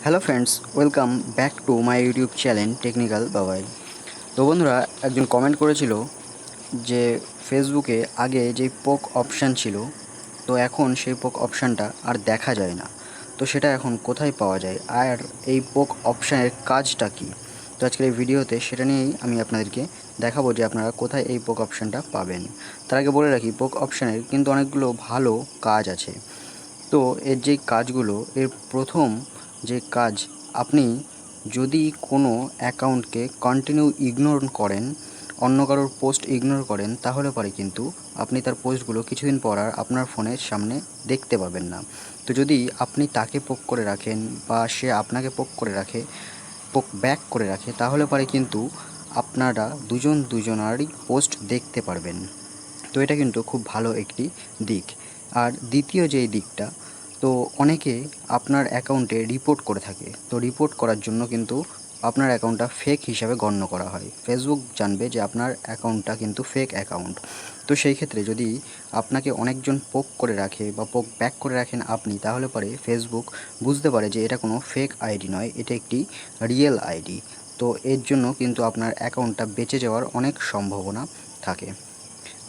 Hello friends, welcome back to my YouTube channel technical বাবাই। তো বন্ধুরা, একজন কমেন্ট করেছিল যে ফেসবুকে আগে যেই পোক অপশান ছিল, তো এখন সেই পোক অপশানটা আর দেখা যায় না। তো সেটা এখন কোথায় পাওয়া যায়, আর এই পোক অপশানের কাজটা কী? তো আজকের এই ভিডিওতে সেটা নিয়েই আমি আপনাদেরকে দেখাবো যে আপনারা কোথায় এই পোক অপশানটা পাবেন। তার আগে বলে রাখি, পোক অপশানের কিন্তু অনেকগুলো ভালো কাজ আছে। তো এর যে কাজগুলো, এর প্রথম যে কাজ, আপনি যদি কোনো অ্যাকাউন্টকে কন্টিনিউ ইগনোর করেন, অন্য কারোর পোস্ট ইগনোর করেন, তাহলে পরে কিন্তু আপনি তার পোস্টগুলো কিছুদিন পর আর আপনার ফোনের সামনে দেখতে পাবেন না। তো যদি আপনি তাকে পোক করে রাখেন বা সে আপনাকে পোক করে রাখে, পোক ব্যাক করে রাখে, তাহলে পরে কিন্তু আপনারা দুজনারই পোস্ট দেখতে পারবেন। তো এটা কিন্তু খুব ভালো একটি দিক। আর দ্বিতীয় যেই দিকটা, তো অনেকে আপনার অ্যাকাউন্টে রিপোর্ট করে থাকে। তো রিপোর্ট করার জন্য কিন্তু আপনার অ্যাকাউন্টটা ফেক হিসাবে গণ্য করা হয়। ফেসবুক জানবে যে আপনার অ্যাকাউন্টটা কিন্তু ফেক অ্যাকাউন্ট। তো সেই ক্ষেত্রে যদি আপনাকে অনেকজন পোক করে রাখে বা পোক ব্যাক করে রাখেন আপনি, তাহলে পরে ফেসবুক বুঝতে পারে যে এটা কোনো ফেক আইডি নয়, এটা একটি রিয়েল আইডি। তো এর জন্য কিন্তু আপনার অ্যাকাউন্টটা বেঁচে যাওয়ার অনেক সম্ভাবনা থাকে।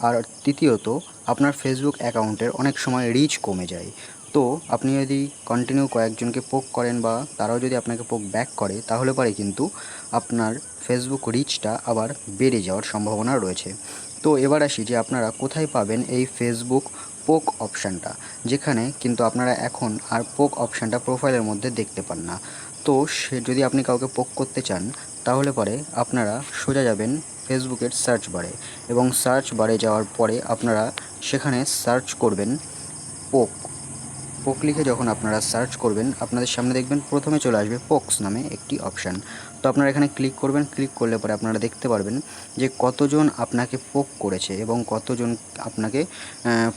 আর তৃতীয়ত, আপনার ফেসবুক অ্যাকাউন্টের অনেক সময় রিচ কমে যায়। তো আপনি যদি কন্টিনিউ কয়েকজনকে পোক করেন বা তারাও যদি আপনাকে পোক ব্যাক করে, তাহলে পরে কিন্তু আপনার ফেসবুক রিচটা আবার বেড়ে যাওয়ার সম্ভাবনা রয়েছে। তো এবার আসি যে আপনারা কোথায় পাবেন এই ফেসবুক পোক অপশানটা, যেখানে কিন্তু আপনারা এখন আর পোক অপশানটা প্রোফাইলের মধ্যে দেখতে পান না। তো সে যদি আপনি কাউকে পোক করতে চান, তাহলে পরে আপনারা সোজা যাবেন ফেসবুকের সার্চ বারে, এবং সার্চ বারে যাওয়ার পরে আপনারা সেখানে সার্চ করবেন পোক। পোক লিখে যখন আপনারা সার্চ করবেন, আপনাদের সামনে দেখবেন প্রথমে চলে আসবে পোকস নামে একটি অপশান। তো আপনারা এখানে ক্লিক করবেন। ক্লিক করলে পরে আপনারা দেখতে পারবেন যে কতজন আপনাকে পোক করেছে এবং কতজন আপনাকে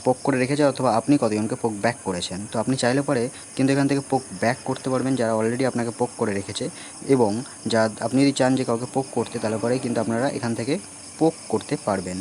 পোক করে রেখেছে, অথবা আপনি কতজনকে পোক ব্যাক করেছেন। তো আপনি চাইলে পরে কিন্তু এখান থেকে পোক ব্যাক করতে পারবেন যারা অলরেডি আপনাকে পোক করে রেখেছে, এবং আপনি যদি চান যে কাউকে পোক করতে, তাহলে পরেই কিন্তু আপনারা এখান থেকে পোক করতে পারবেন।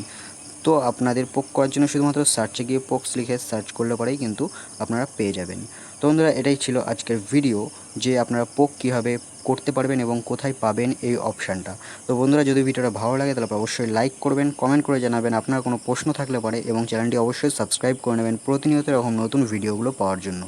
তো আপনাদের পোক করার জন্য শুধুমাত্র সার্চে গিয়ে পোকস লিখে সার্চ করলে পরেই কিন্তু আপনারা পেয়ে যাবেন। তো বন্ধুরা, এটাই ছিল আজকের ভিডিও, যে আপনারা পোক কীভাবে করতে পারবেন এবং কোথায় পাবেন এই অপশানটা। তো বন্ধুরা, যদি ভিডিওটা ভালো লাগে তাহলে অবশ্যই লাইক করবেন, কমেন্ট করে জানাবেন আপনার কোনো প্রশ্ন থাকলে পরে, এবং চ্যানেলটি অবশ্যই সাবস্ক্রাইব করে নেবেন প্রতিনিয়ত এরকম নতুন ভিডিওগুলো পাওয়ার জন্য।